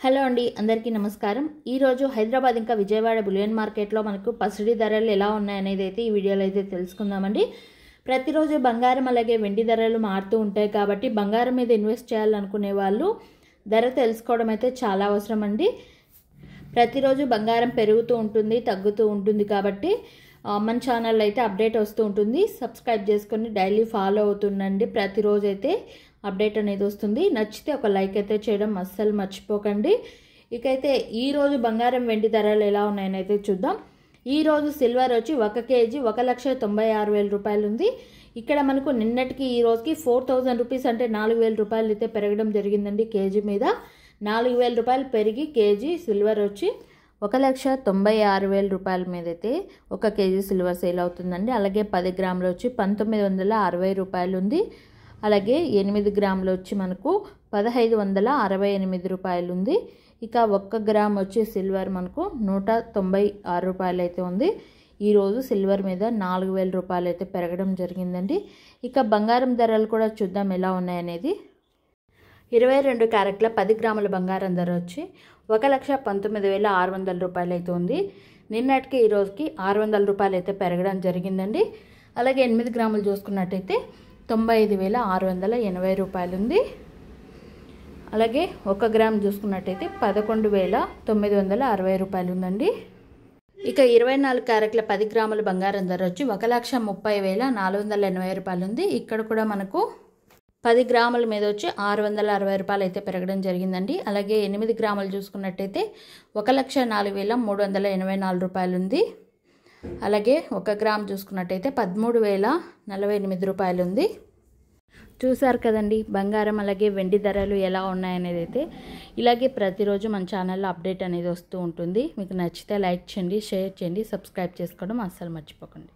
Hello అండి, అందరికీ నమస్కారం. ఈరోజు హైదరాబాద్ ఇంకా విజయవాడ బులియన్ మార్కెట్లో మనకు పసిడి ధరలు ఎలా ఉన్నాయనేది అయితే ఈ వీడియోలో అయితే తెలుసుకుందామండి. ప్రతిరోజు బంగారం అలాగే వెండి ధరలు మారుతూ ఉంటాయి కాబట్టి బంగారం మీద ఇన్వెస్ట్ చేయాలనుకునే వాళ్ళు ధర తెలుసుకోవడం అయితే చాలా అవసరం అండి. ప్రతిరోజు బంగారం పెరుగుతూ ఉంటుంది, తగ్గుతూ ఉంటుంది కాబట్టి మన ఛానల్ అయితే అప్డేట్ వస్తూ ఉంటుంది. సబ్స్క్రైబ్ చేసుకొని డైలీ ఫాలో అవుతుండండి. ప్రతిరోజు అయితే అప్డేట్ అనేది వస్తుంది. నచ్చితే ఒక లైక్ అయితే చేయడం అస్సలు మర్చిపోకండి. ఇకైతే ఈరోజు బంగారం వెండి ధరలు ఎలా ఉన్నాయని అయితే చూద్దాం. ఈరోజు సిల్వర్ వచ్చి 1 కేజీ 1,96,000 రూపాయలు ఉంది. ఇక్కడ మనకు నిన్నటికి ఈ రోజుకి 4,000 రూపీస్ అంటే 4,000 రూపాయలు అయితే పెరగడం జరిగిందండి. కేజీ మీద 4,000 రూపాయలు పెరిగి కేజీ సిల్వర్ వచ్చి 1,96,000 రూపాయల మీద అయితే 1 కేజీ సిల్వర్ సేల్ అవుతుందండి. అలాగే 10 గ్రాములు వచ్చి 1,960 రూపాయలు ఉంది. అలాగే 8 గ్రాములు వచ్చి మనకు 1,568 రూపాయలు ఉంది. ఇక 1 గ్రామ్ వచ్చి సిల్వర్ మనకు 196 రూపాయలు అయితే ఉంది. ఈరోజు సిల్వర్ మీద 4,000 రూపాయలు అయితే పెరగడం జరిగిందండి. ఇక బంగారం ధరలు కూడా చూద్దాం ఎలా ఉన్నాయనేది. 22 క్యారెట్ల 10 గ్రాముల బంగారం ధర వచ్చి 1,19,600 రూపాయలు అయితే ఉంది. నిన్నటికి ఈ రోజుకి 600 రూపాయలు అయితే పెరగడం జరిగిందండి. అలాగే 8 గ్రాములు చూసుకున్నట్టయితే 95,680 రూపాయలు ఉంది. అలాగే 1 గ్రామ్ చూసుకున్నట్టయితే 11,960 రూపాయలు ఉందండి. ఇక 24 క్యారెట్ల 10 గ్రాముల బంగారం ధర వచ్చి 1,30,480 రూపాయలు ఉంది. ఇక్కడ కూడా మనకు 10 గ్రాముల మీద వచ్చి 660 రూపాయలు అయితే పెరగడం జరిగిందండి. అలాగే 8 గ్రాములు చూసుకున్నట్టయితే 1,04,384 రూపాయలు ఉంది. అలాగే 1 గ్రామ్ చూసుకున్నట్టయితే 13,048 రూపాయలు ఉంది. చూసారు కదండి బంగారం అలాగే వెండి ధరలు ఎలా ఉన్నాయనేది అయితే. ఇలాగే ప్రతిరోజు మన ఛానల్లో అప్డేట్ అనేది వస్తూ ఉంటుంది. మీకు నచ్చితే లైక్ చేయండి, షేర్ చేయండి, సబ్స్క్రైబ్ చేసుకోవడం అస్సలు మర్చిపోకండి.